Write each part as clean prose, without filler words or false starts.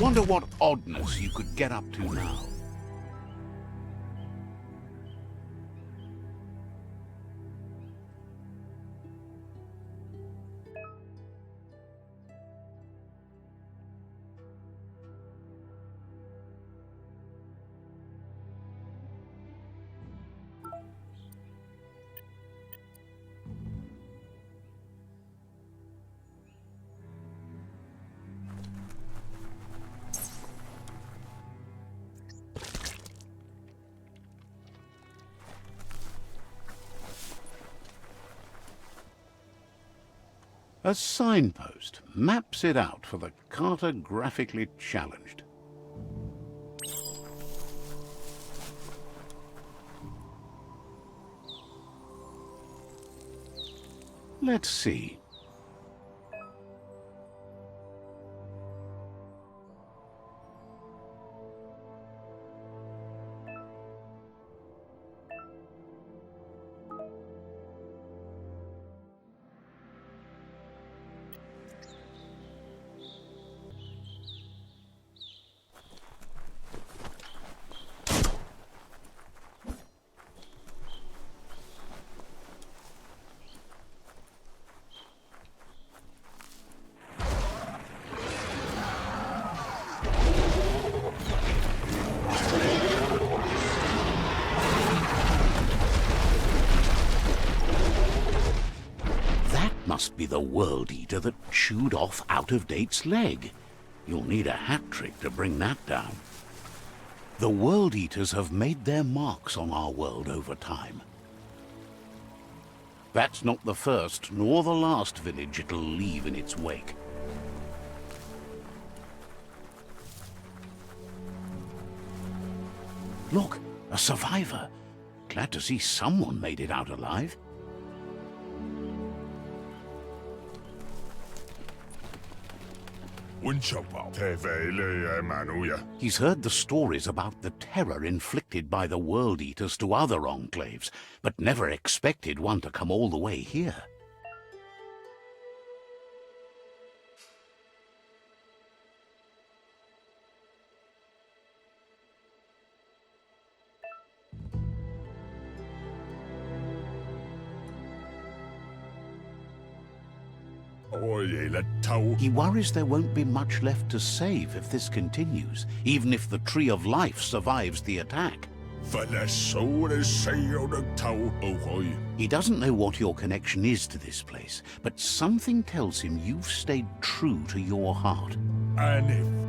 Wonder what oddness you could get up to now. A signpost maps it out for the cartographically challenged. Let's see. Must be the World Eater that chewed off Out-of-Date's leg. You'll need a hat trick to bring that down. The World Eaters have made their marks on our world over time. That's not the first nor the last village it'll leave in its wake. Look, a survivor. Glad to see someone made it out alive. He's heard the stories about the terror inflicted by the World Eaters to other enclaves, but never expected one to come all the way here. He worries there won't be much left to save if this continues, even if the Tree of Life survives the attack. He doesn't know what your connection is to this place, but something tells him you've stayed true to your heart. And if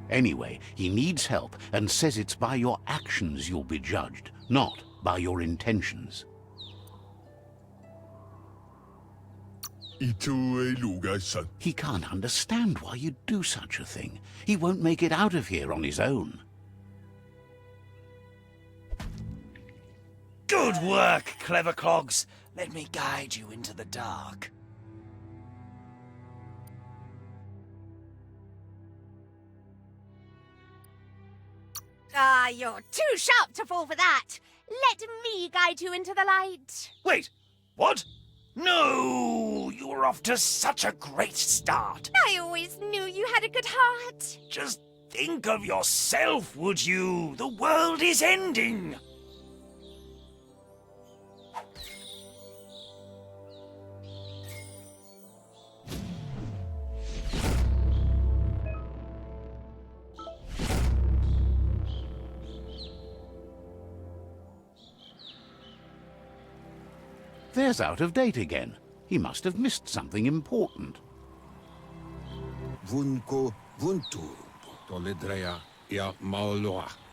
Anyway, he needs help and says it's by your actions you'll be judged, not by your intentions. He can't understand why you'd do such a thing. He won't make it out of here on his own. Good work, clever clogs. Let me guide you into the dark. Ah, you're too sharp to fall for that. Let me guide you into the light. Wait, what? No, you were off to such a great start. I always knew you had a good heart. Just think of yourself, would you? The world is ending. There's Out of Date again. He must have missed something important.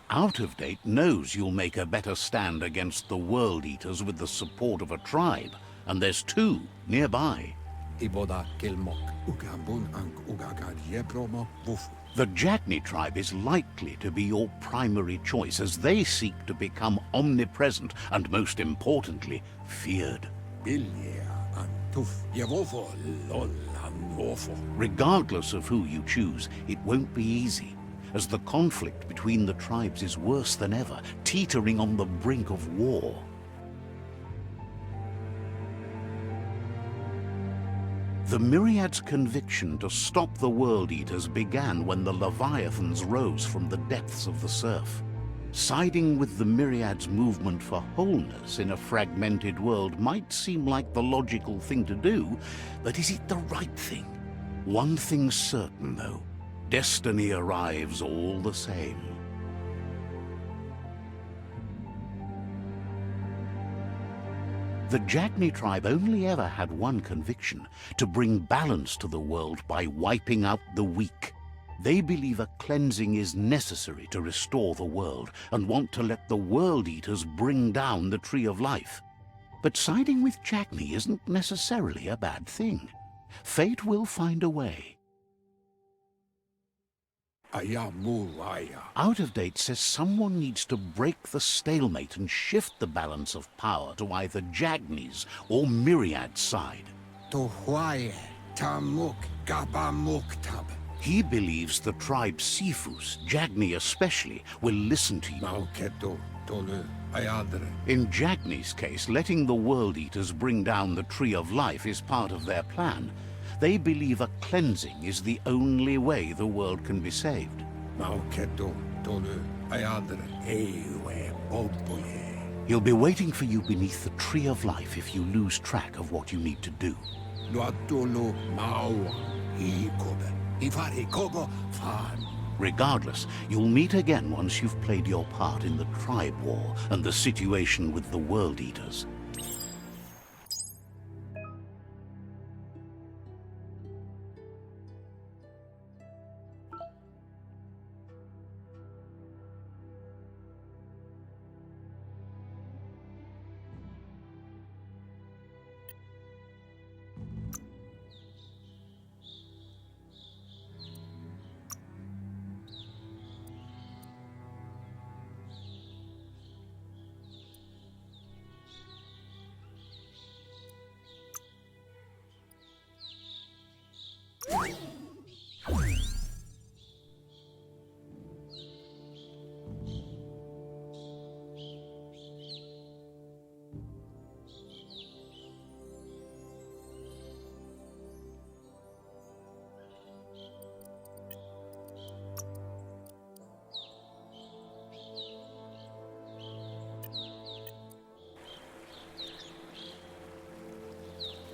Out of Date knows you'll make a better stand against the World Eaters with the support of a tribe, and there's two nearby. The Jatni tribe is likely to be your primary choice as they seek to become omnipresent and, most importantly, feared. Regardless of who you choose, it won't be easy. as the conflict between the tribes is worse than ever, teetering on the brink of war. The Myriad's conviction to stop the World Eaters began when the Leviathans rose from the depths of the surf. Siding with the Myriad's movement for wholeness in a fragmented world might seem like the logical thing to do, but is it the right thing? One thing's certain, though. Destiny arrives all the same. The Jagni tribe only ever had one conviction: to bring balance to the world by wiping out the weak. They believe a cleansing is necessary to restore the world, and want to let the World Eaters bring down the Tree of Life. But siding with Jagni isn't necessarily a bad thing. Fate will find a way. Out of Date says someone needs to break the stalemate and shift the balance of power to either Jagni's or Myriad's side. He believes the tribe Sifus, Jagni especially, will listen to you. In Jagni's case, letting the World Eaters bring down the Tree of Life is part of their plan. They believe a cleansing is the only way the world can be saved. He'll be waiting for you beneath the Tree of Life if you lose track of what you need to do. Regardless, you'll meet again once you've played your part in the tribe war and the situation with the World Eaters.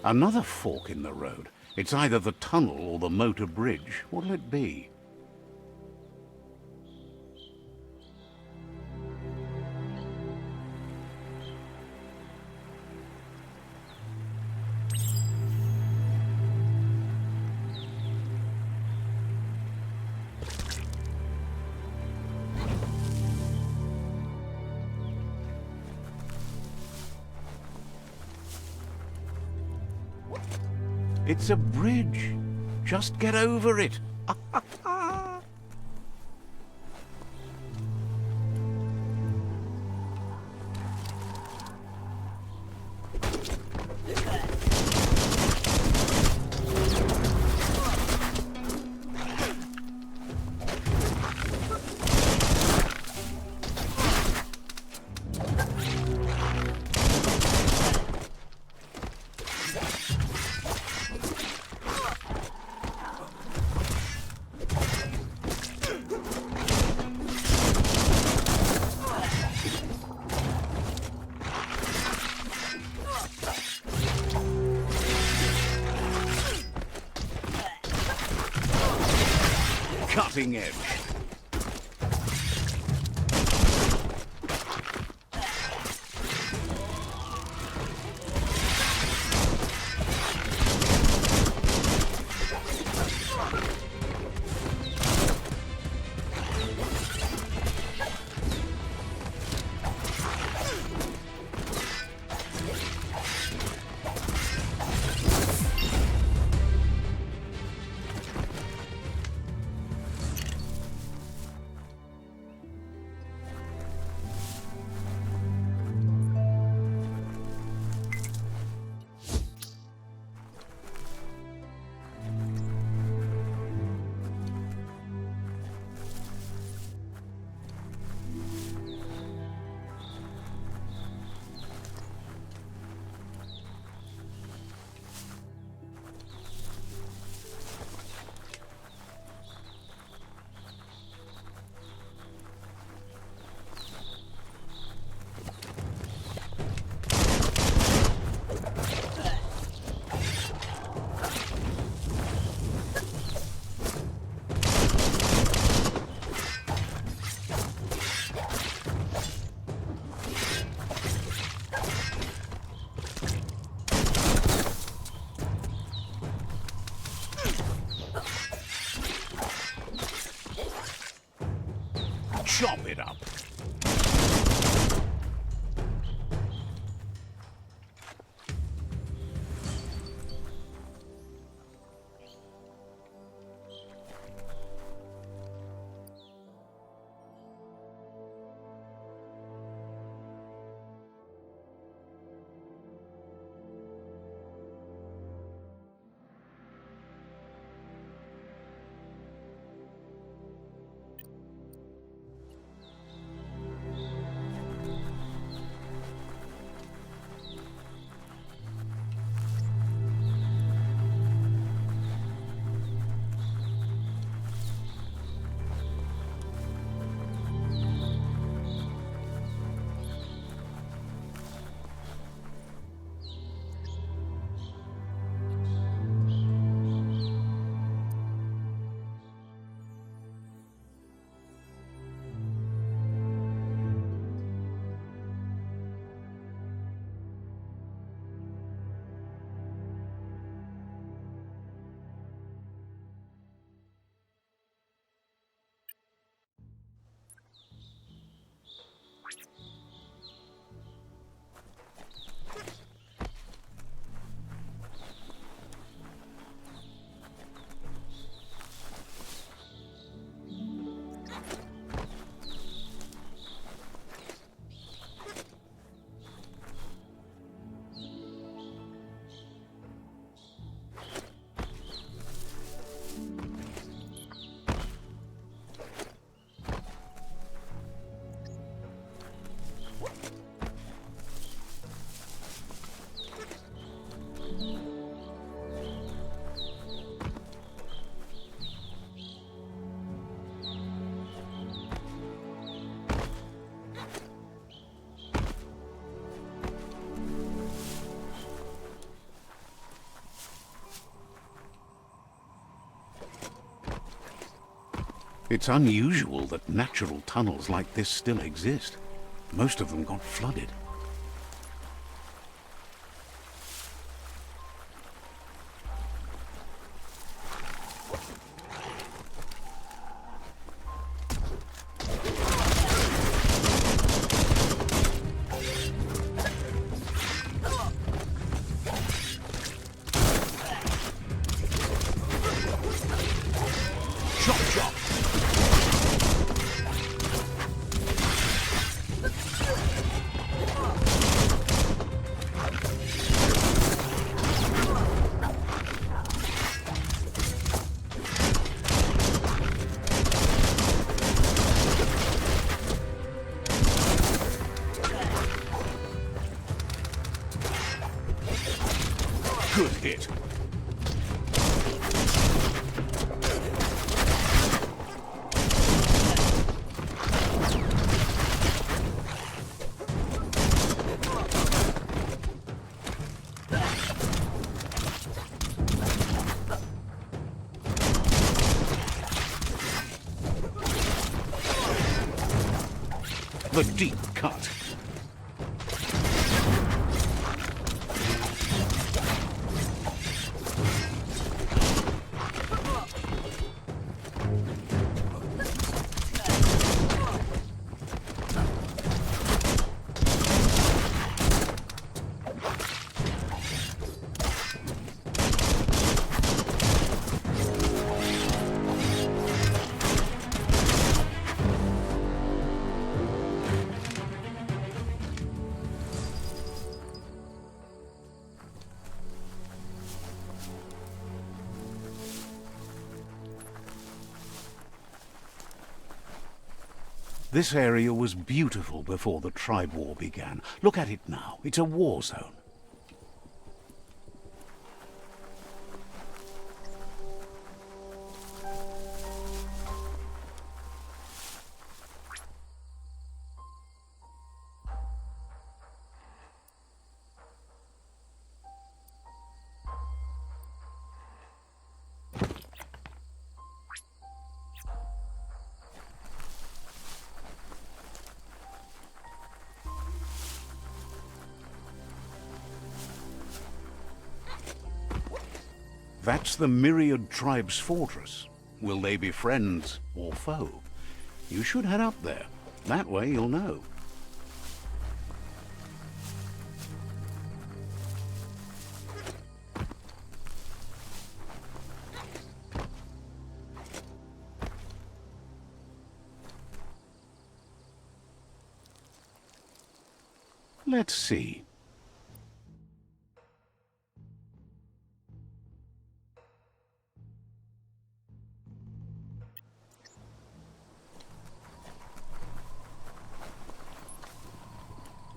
Another fork in the road. It's either the tunnel or the motor bridge. What'll it be? It's a bridge. Just get over it. Cutting edge. Chop it up. It's unusual that natural tunnels like this still exist. Most of them got flooded. Chop, chop! Good hit. The deep cut. This area was beautiful before the tribe war began. Look at it now. It's a war zone. That's the Myriad Tribe's fortress. Will they be friends or foe? You should head up there. That way you'll know. Let's see.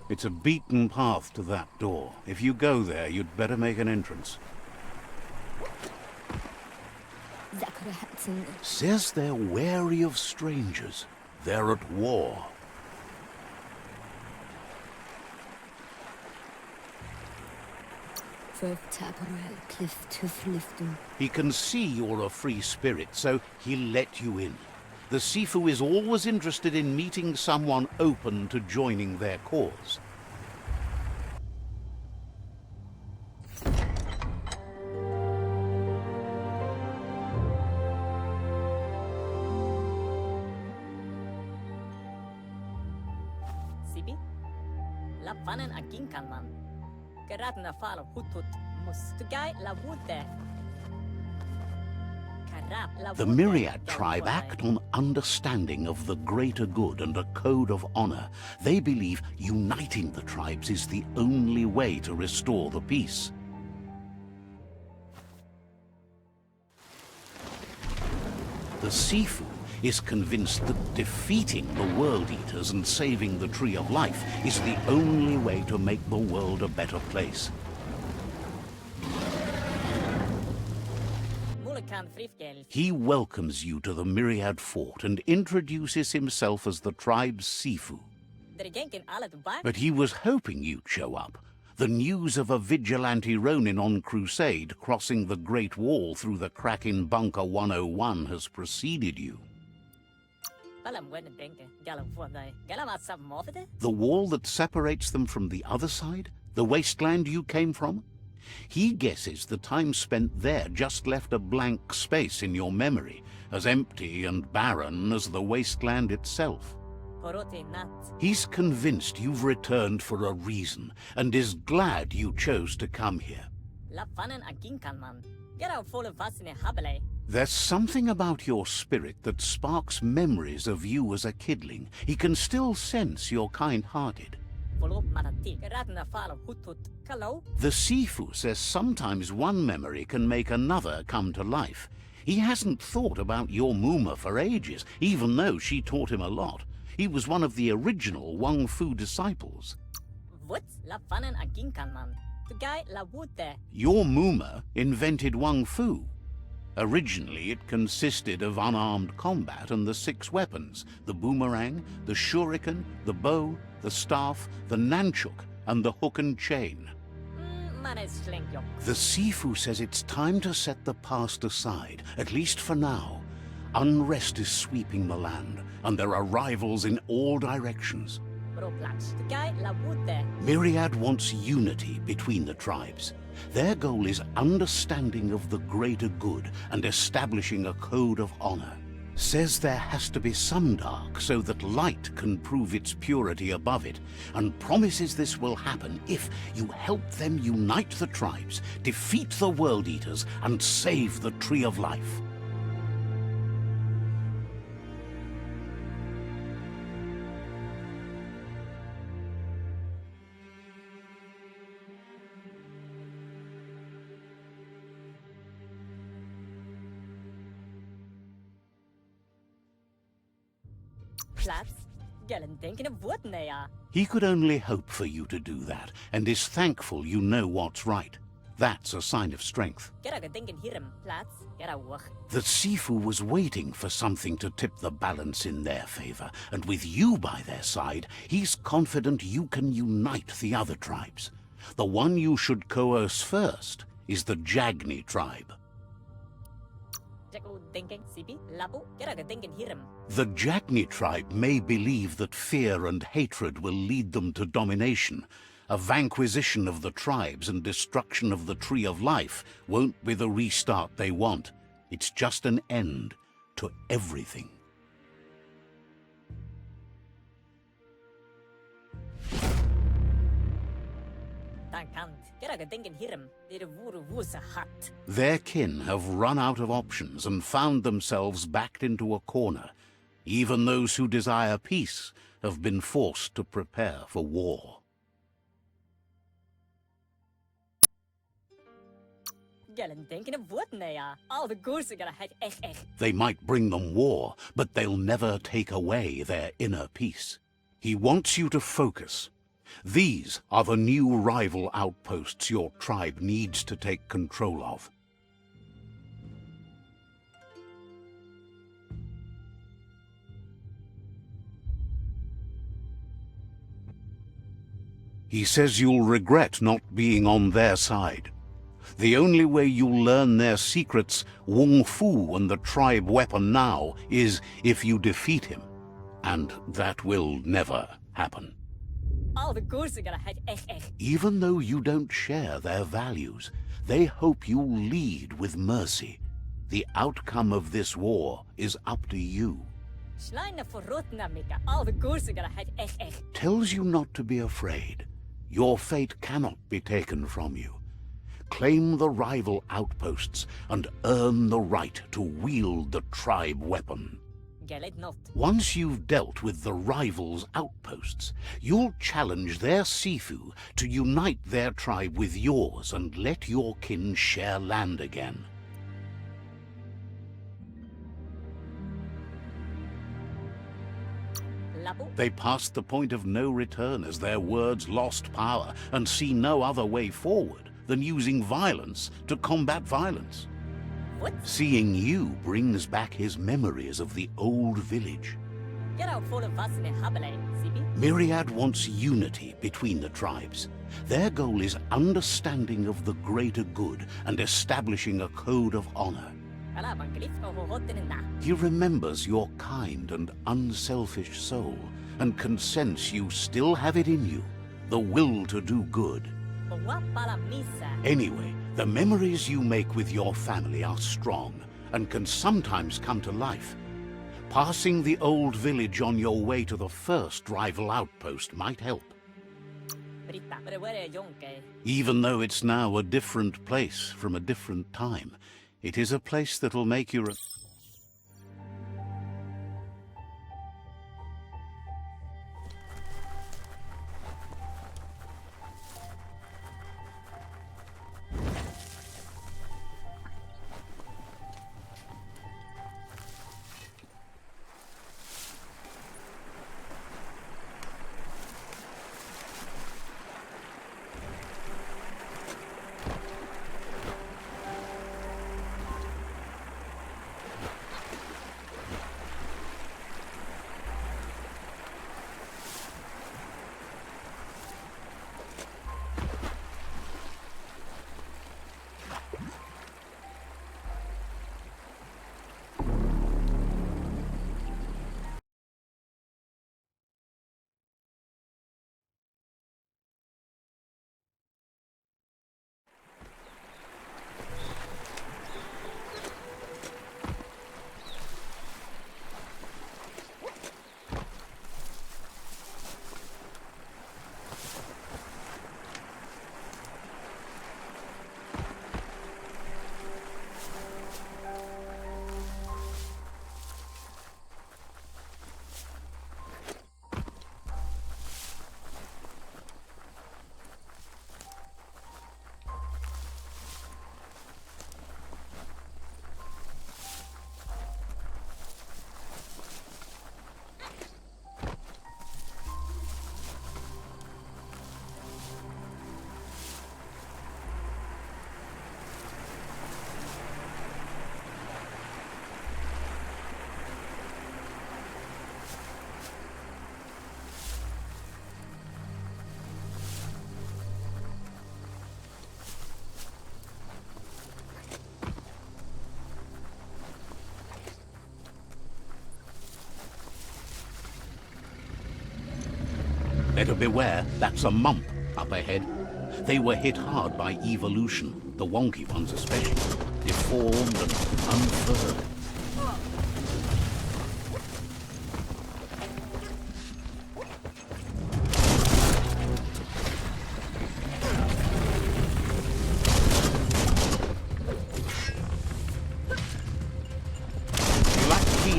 It's a beaten path to that door. If you go there, you'd better make an entrance. Says they're wary of strangers. They're at war. He can see you're a free spirit, so he'll let you in. The Sifu is always interested in meeting someone open to joining their cause. Sibi? Lapanen agin kalman. Geratna falo hutut mustugai la wute. The Myriad tribe act on understanding of the greater good and a code of honor. They believe uniting the tribes is the only way to restore the peace. The Sifu is convinced that defeating the World Eaters and saving the Tree of Life is the only way to make the world a better place. He welcomes you to the Myriad Fort and introduces himself as the tribe's Sifu. But he was hoping you'd show up. The news of a vigilante Ronin on crusade crossing the Great Wall through the crack in Bunker 101 has preceded you. The wall that separates them from the other side? The wasteland you came from? He guesses the time spent there just left a blank space in your memory, as empty and barren as the wasteland itself. He's convinced you've returned for a reason, and is glad you chose to come here. There's something about your spirit that sparks memories of you as a kidling. He can still sense you're kind-hearted. The Sifu says sometimes one memory can make another come to life. He hasn't thought about your Muma for ages, even though she taught him a lot. He was one of the original WUNG-FU disciples. Your Muma invented WUNG-FU. Originally, it consisted of unarmed combat and the 6 weapons: the boomerang, the shuriken, the bow, the staff, the nunchuk, and the hook and chain. The Sifu says it's time to set the past aside, at least for now. Unrest is sweeping the land, and there are rivals in all directions. Myriad wants unity between the tribes. Their goal is understanding of the greater good and establishing a code of honor. Says there has to be some dark so that light can prove its purity above it, and promises this will happen if you help them unite the tribes, defeat the World Eaters, and save the Tree of Life. He could only hope for you to do that, and is thankful you know what's right. That's a sign of strength. The Sifu was waiting for something to tip the balance in their favor, and with you by their side, he's confident you can unite the other tribes. The one you should coerce first is the Jagni tribe. The Jagni tribe may believe that fear and hatred will lead them to domination. A vanquisition of the tribes and destruction of the Tree of Life won't be the restart they want. It's just an end to everything. Karaga denken hiram, de wuru wusa hat. Their kin have run out of options and found themselves backed into a corner. Even those who desire peace have been forced to prepare for war. Gelen denken of what ja. All the goose are gonna have echt. They might bring them war, but they'll never take away their inner peace. He wants you to focus. These are the new rival outposts your tribe needs to take control of. He says you'll regret not being on their side. The only way you'll learn their secrets, WUNG-FU and the tribe weapon now, is if you defeat him. And that will never happen. All the goose are gonna have echt. Even though you don't share their values, they hope you'll lead with mercy. The outcome of this war is up to you. Schleine verrotna mika. All the goose are gonna have echt. Tells you not to be afraid. Your fate cannot be taken from you. Claim the rival outposts and earn the right to wield the tribe weapon. Gelet not. Once you've dealt with the rivals' outposts, you'll challenge their Sifu to unite their tribe with yours and let your kin share land again. Labu. They passed the point of no return as their words lost power and see no other way forward than using violence to combat violence. What? Seeing you brings back his memories of the old village. Get out for the vasne habele, Sibi. Myriad wants unity between the tribes. Their goal is understanding of the greater good and establishing a code of honor. Ala banglif no hotten na. He remembers your kind and unselfish soul and can sense you still have it in you, the will to do good. Wa para misa. Anyway, the memories you make with your family are strong and can sometimes come to life. Passing the old village on your way to the first rival outpost might help. Britta, but where jonke. Even though it's now a different place from a different time, it is a place that'll make you... Better beware, that's a mump up ahead. They were hit hard by evolution, the wonky ones especially, deformed and unfurled.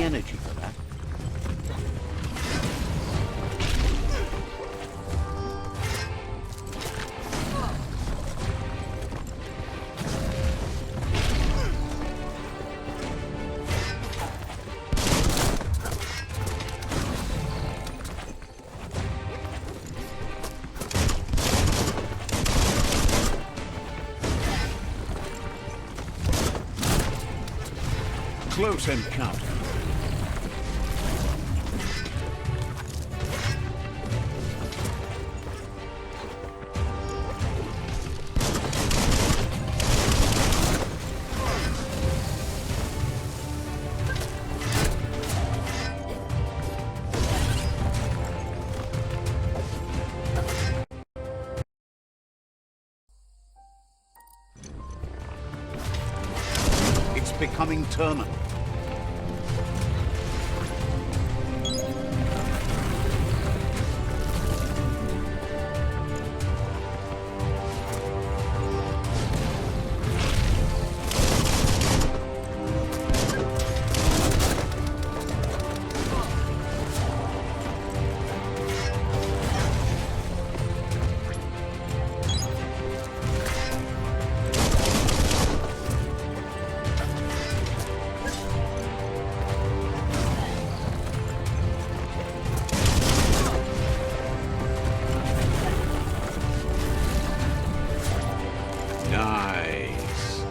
energy for that. Close encounter. It's becoming terminal. Nice.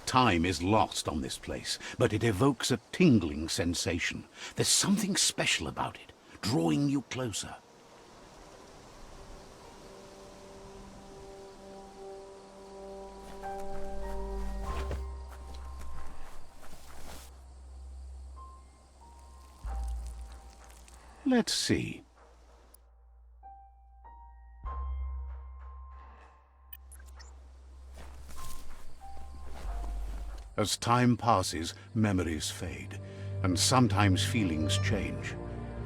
Time is lost on this place, but it evokes a tingling sensation. There's something special about it, drawing you closer. Let's see. As time passes, memories fade, and sometimes feelings change.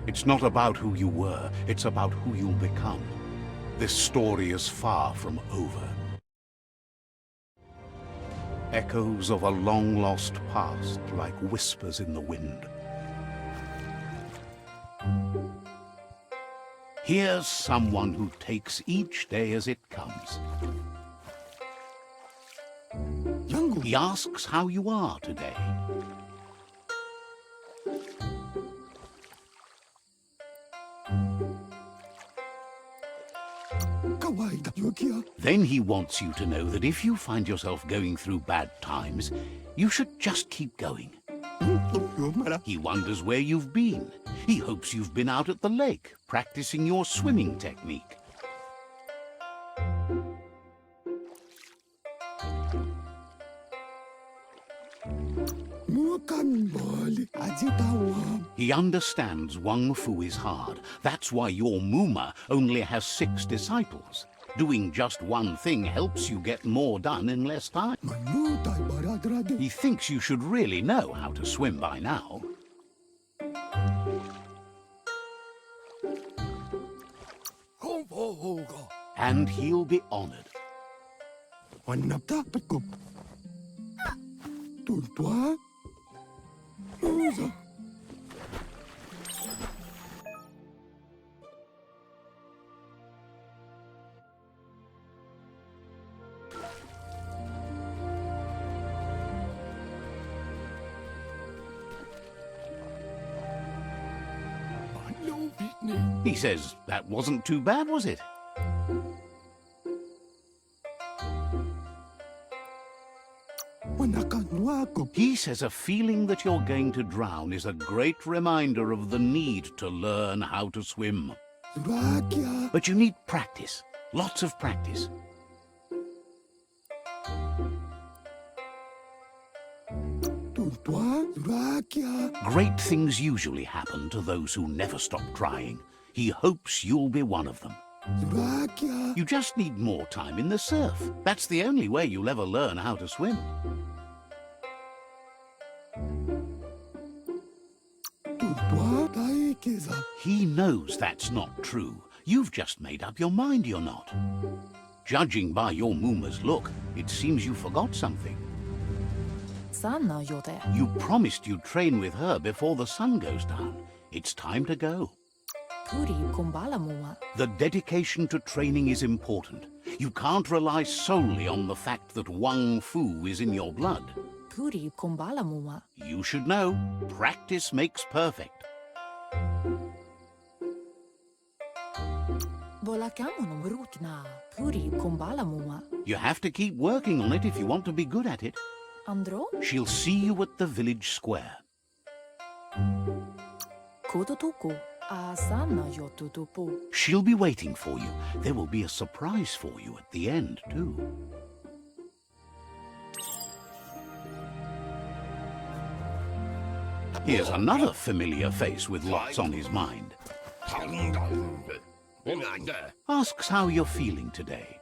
It's not about who you were, it's about who you'll become. This story is far from over. Echoes of a long-lost past, like whispers in the wind. Here's someone who takes each day as it comes. He asks how you are today. Then he wants you to know that if you find yourself going through bad times, you should just keep going. He wonders where you've been. He hopes you've been out at the lake, practicing your swimming technique. He understands WUNG-FU is hard. That's why your Muma only has 6 disciples. Doing just one thing helps you get more done in less time. He thinks you should really know how to swim by now. And he'll be honored. He says that wasn't too bad, was it? He says a feeling that you're going to drown is a great reminder of the need to learn how to swim. But you need practice, lots of practice. Great things usually happen to those who never stop trying. He hopes you'll be one of them. You just need more time in the surf. That's the only way you'll ever learn how to swim. He knows that's not true. You've just made up your mind you're not. Judging by your Muma's look, it seems you forgot something. You promised you'd train with her before the sun goes down. It's time to go. The dedication to training is important. You can't rely solely on the fact that WUNG-FU is in your blood. You should know, practice makes perfect. You have to keep working on it if you want to be good at it. She'll see you at the village square. She'll be waiting for you. There will be a surprise for you at the end, too. Here's another familiar face with lots on his mind. Asks how you're feeling today.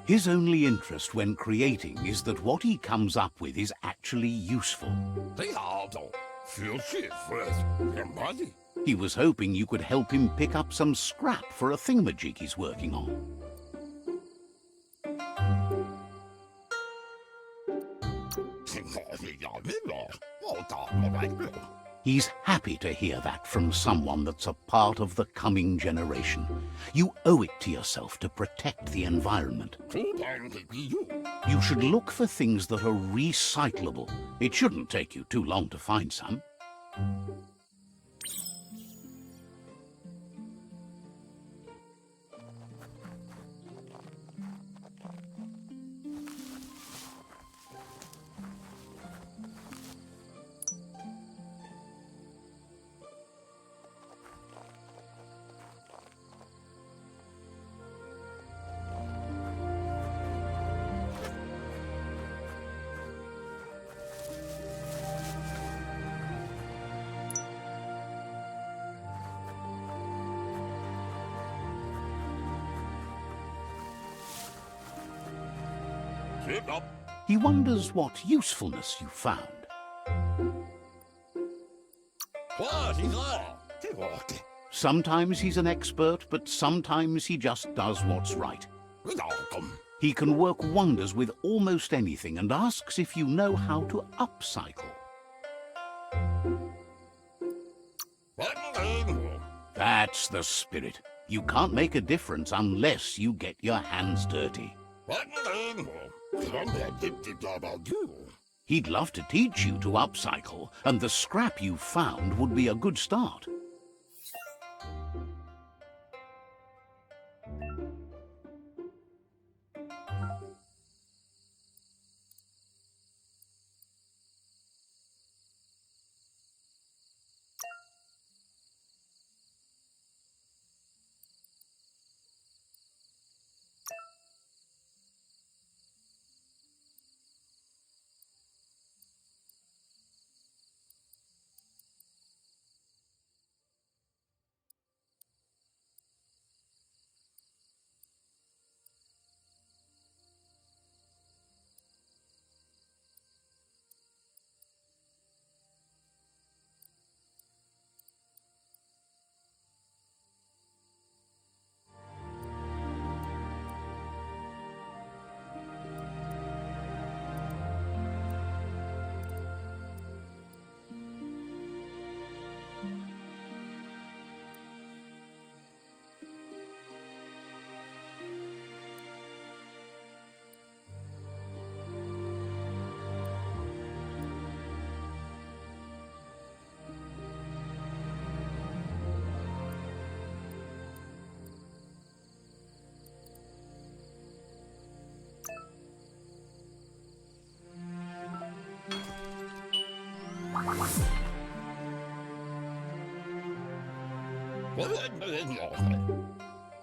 His only interest when creating is that what he comes up with is actually useful. He was hoping you could help him pick up some scrap for a thingamajig he's working on. He's happy to hear that from someone that's a part of the coming generation. You owe it to yourself to protect the environment. You should look for things that are recyclable. It shouldn't take you too long to find some. He wonders what usefulness you found. Sometimes he's an expert, but sometimes he just does what's right. He can work wonders with almost anything and asks if you know how to upcycle. That's the spirit. You can't make a difference unless you get your hands dirty. He'd love to teach you to upcycle, and the scrap you found would be a good start.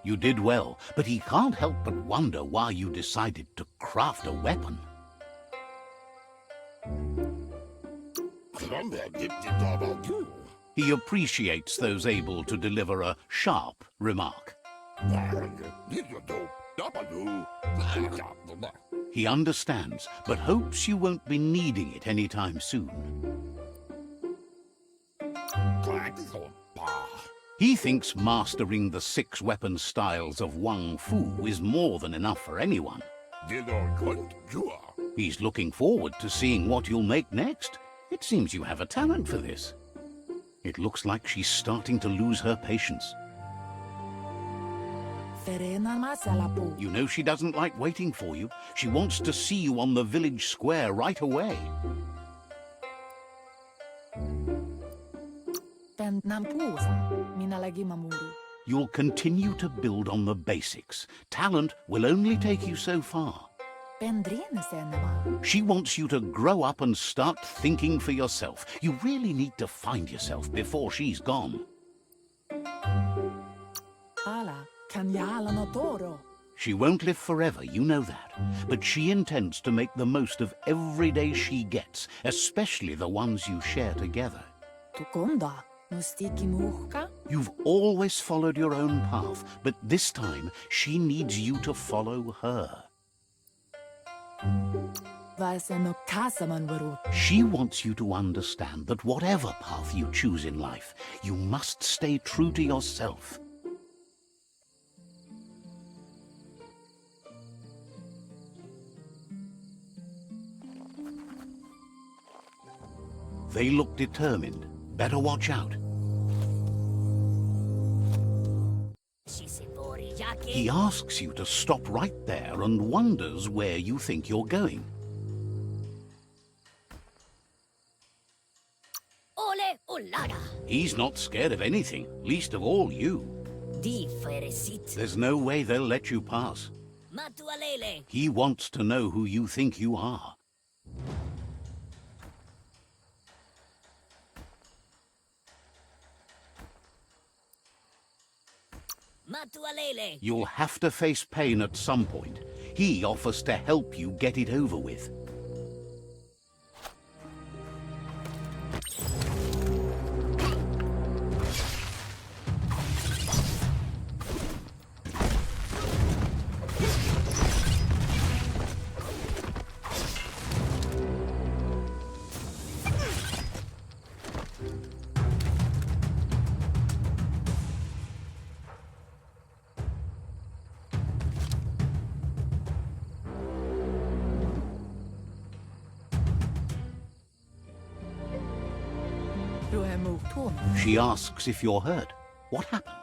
You did well, but he can't help but wonder why you decided to craft a weapon. He appreciates those able to deliver a sharp remark. He understands, but hopes you won't be needing it anytime soon. He thinks mastering the 6 weapon styles of WUNG-FU is more than enough for anyone. He's looking forward to seeing what you'll make next. It seems you have a talent for this. It looks like she's starting to lose her patience. You know she doesn't like waiting for you. She wants to see you on the village square right away. You'll continue to build on the basics. Talent will only take you so far. She wants you to grow up and start thinking for yourself. You really need to find yourself before she's gone. She won't live forever, you know that. But she intends to make the most of every day she gets, especially the ones you share together. You've always followed your own path, but this time she needs you to follow her. She wants you to understand that whatever path you choose in life, you must stay true to yourself. They look determined. Better watch out. He asks you to stop right there and wonders where you think you're going. Ole Olaga. He's not scared of anything, least of all you. There's no way they'll let you pass. Matualele. He wants to know who you think you are. Matualele. You'll have to face pain at some point. He offers to help you get it over with. She asks if you're hurt. What happened?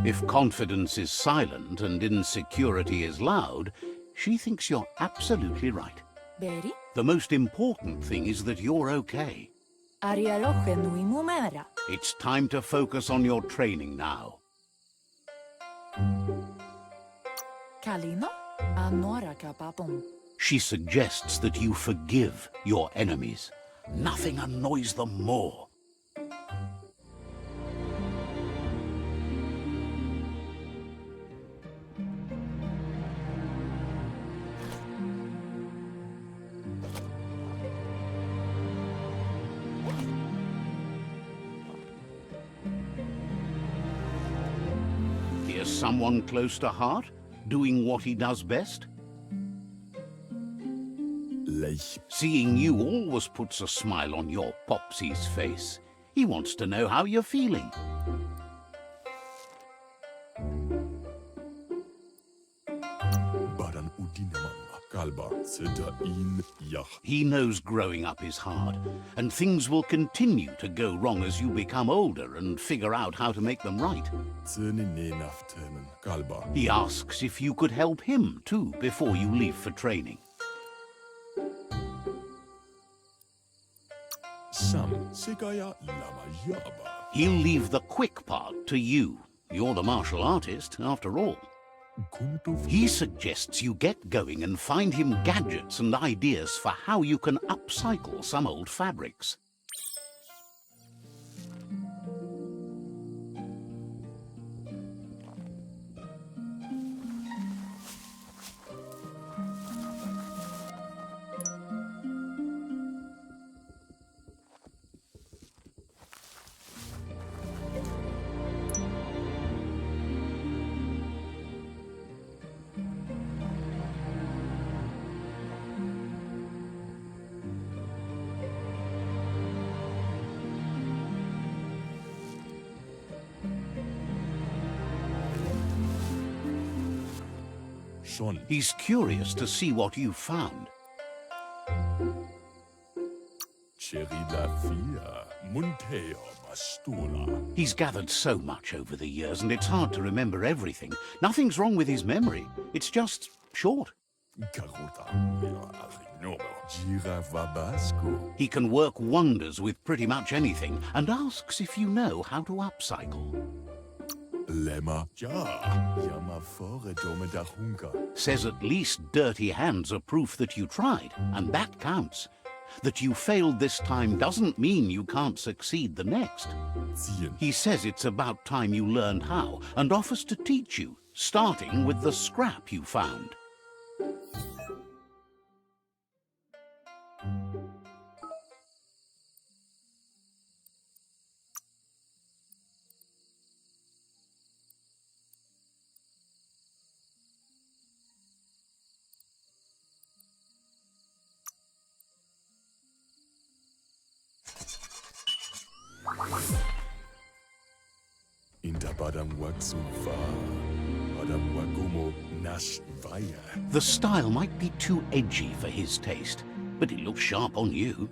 If confidence is silent and insecurity is loud, she thinks you're absolutely right. The most important thing is that you're okay. It's time to focus on your training now. She suggests that you forgive your enemies. Nothing annoys them more. Here's someone close to heart, doing what he does best. Seeing you always puts a smile on your Popsy's face. He wants to know how you're feeling. He knows growing up is hard, and things will continue to go wrong as you become older and figure out how to make them right. He asks if you could help him too before you leave for training. He'll leave the quick part to you. You're the martial artist, after all. He suggests you get going and find him gadgets and ideas for how you can upcycle some old fabrics. He's curious to see what you've found. He's gathered so much over the years, and it's hard to remember everything. Nothing's wrong with his memory. It's just short. He can work wonders with pretty much anything, and asks if you know how to upcycle. Says at least dirty hands are proof that you tried, and that counts. That you failed this time doesn't mean you can't succeed the next. He says it's about time you learned how, and offers to teach you, starting with the scrap you found. The style might be too edgy for his taste, but it looks sharp on you.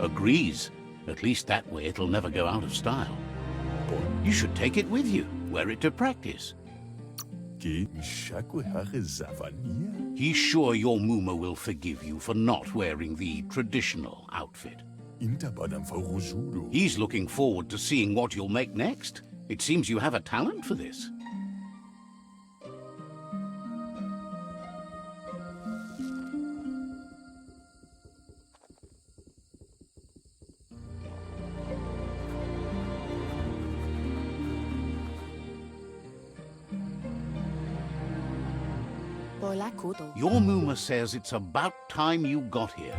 Agrees. At least that way it'll never go out of style. You should take it with you, wear it to practice. He's sure your Muma will forgive you for not wearing the traditional outfit. He's looking forward to seeing what you'll make next. It seems you have a talent for this. Your Muma says it's about time you got here.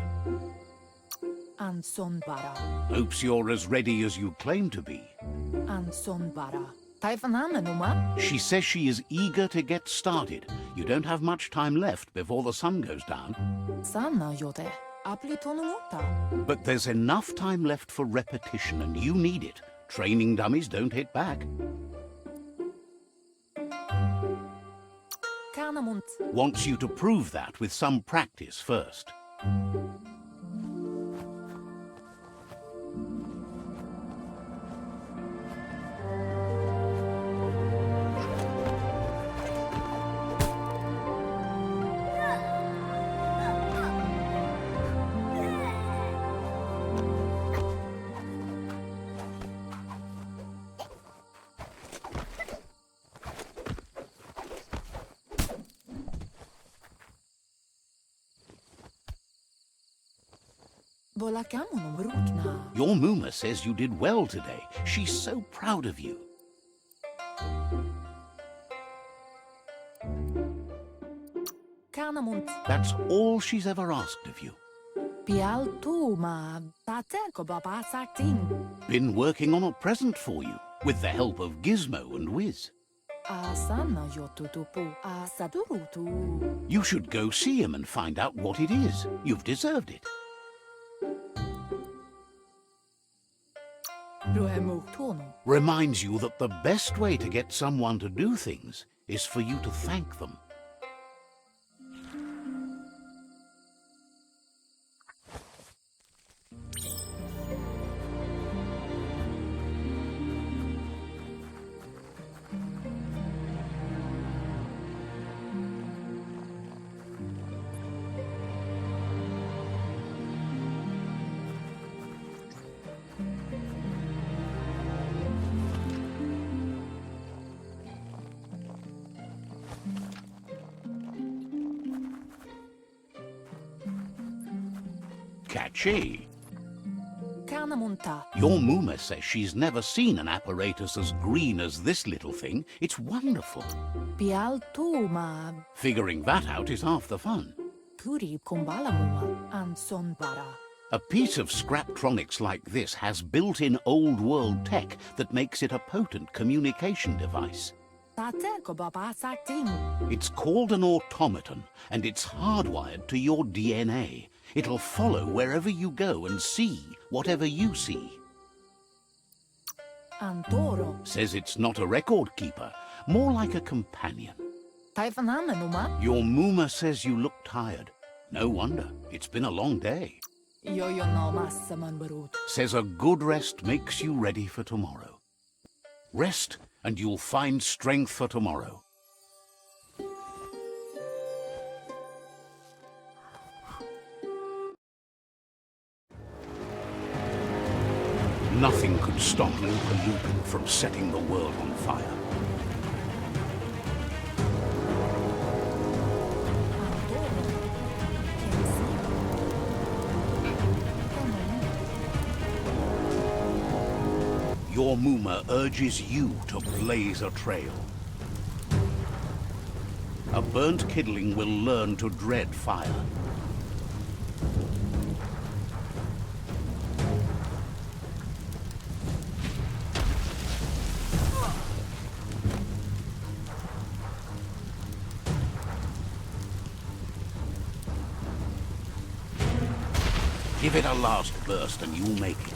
Hopes you're as ready as you claim to be. She says she is eager to get started. You don't have much time left before the sun goes down. But there's enough time left for repetition, and you need it. Training dummies don't hit back. Wants you to prove that with some practice first. Your Muma says you did well today. She's so proud of you. That's all she's ever asked of you. Been working on a present for you, with the help of Gizmo and Wiz. You should go see him and find out what it is. You've deserved it. Reminds you that the best way to get someone to do things is for you to thank them. Catchy. Kanamunta. Your Muma says she's never seen an apparatus as green as this little thing. It's wonderful. Pial tuma. Figuring that out is half the fun. Kuri kumbalamuma. Ansonbara. A piece of Scraptronics like this has built-in old-world tech that makes it a potent communication device. Tateko baba sakting. It's called an automaton, and it's hardwired to your DNA. It'll follow wherever you go and see whatever you see. Antoro. Says it's not a record keeper, more like a companion. Taifanamenuma. Your Muma says you look tired. No wonder. It's been a long day. Yo no massaman barut. Says a good rest makes you ready for tomorrow. Rest, and you'll find strength for tomorrow. Nothing could stop LUPA-LUPIN from setting the world on fire. Your Muma urges you to blaze a trail. A burnt kidling will learn to dread fire. Give it a last burst and you'll make it.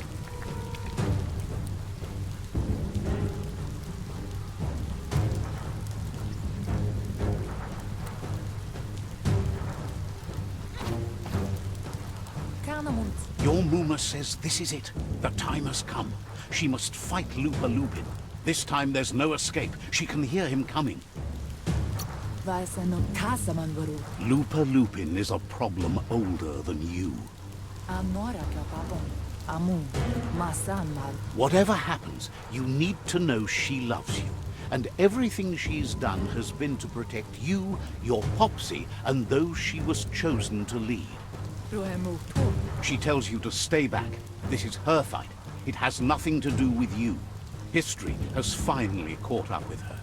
Your Muma says this is it. The time has come. She must fight LUPA-LUPIN. This time there's no escape. She can hear him coming. LUPA-LUPIN is a problem older than you. Whatever happens, you need to know she loves you. And everything she's done has been to protect you, your Popsy, and those she was chosen to lead. She tells you to stay back. This is her fight. It has nothing to do with you. History has finally caught up with her.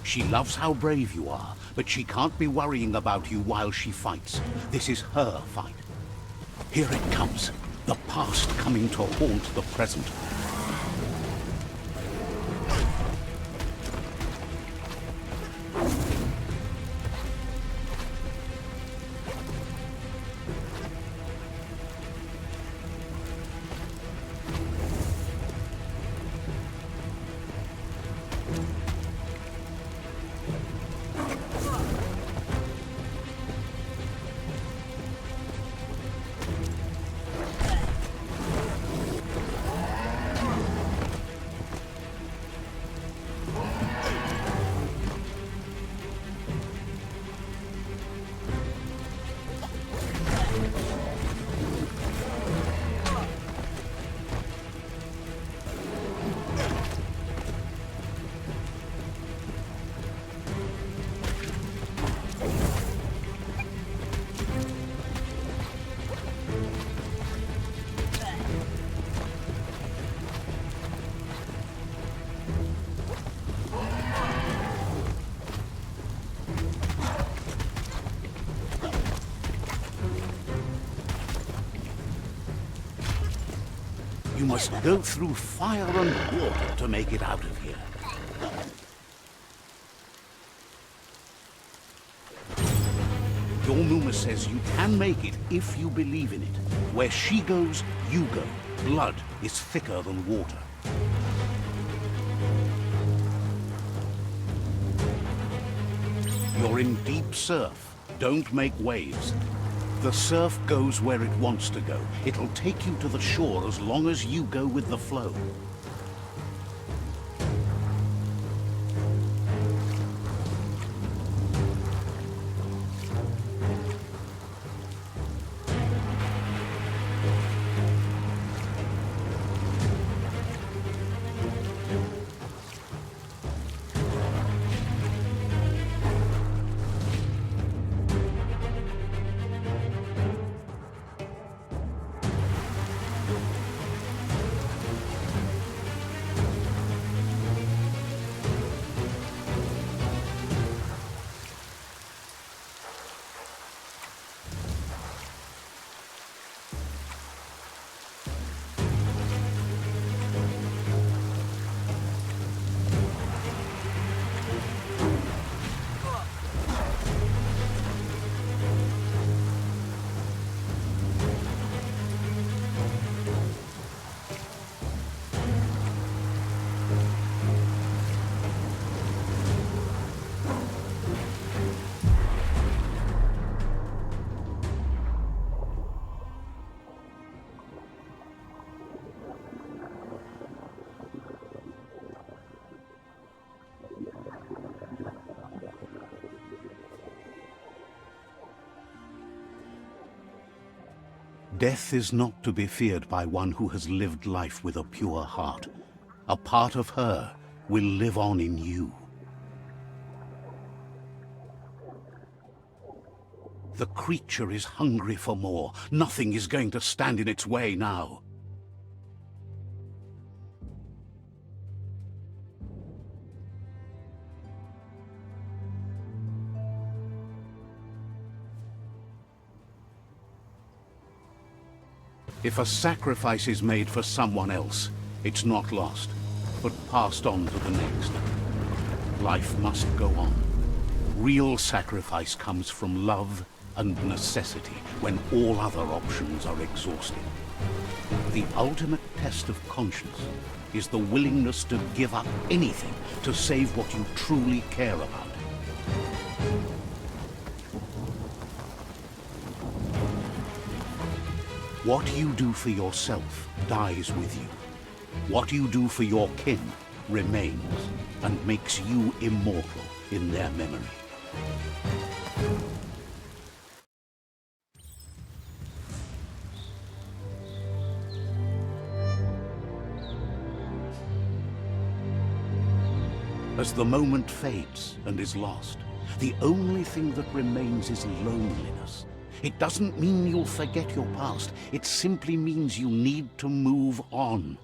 She loves how brave you are, but she can't be worrying about you while she fights. This is her fight. Here it comes. The past coming to haunt the present. You must go through fire and water to make it out of here. Your Muma says you can make it if you believe in it. Where she goes, you go. Blood is thicker than water. You're in deep surf. Don't make waves. The surf goes where it wants to go. It'll take you to the shore as long as you go with the flow. Death is not to be feared by one who has lived life with a pure heart. A part of her will live on in you. The creature is hungry for more. Nothing is going to stand in its way now. If a sacrifice is made for someone else, it's not lost, but passed on to the next. Life must go on. Real sacrifice comes from love and necessity when all other options are exhausted. The ultimate test of conscience is the willingness to give up anything to save what you truly care about. What you do for yourself dies with you. What you do for your kin remains and makes you immortal in their memory. As the moment fades and is lost, the only thing that remains is loneliness. It doesn't mean you'll forget your past. It simply means you need to move on.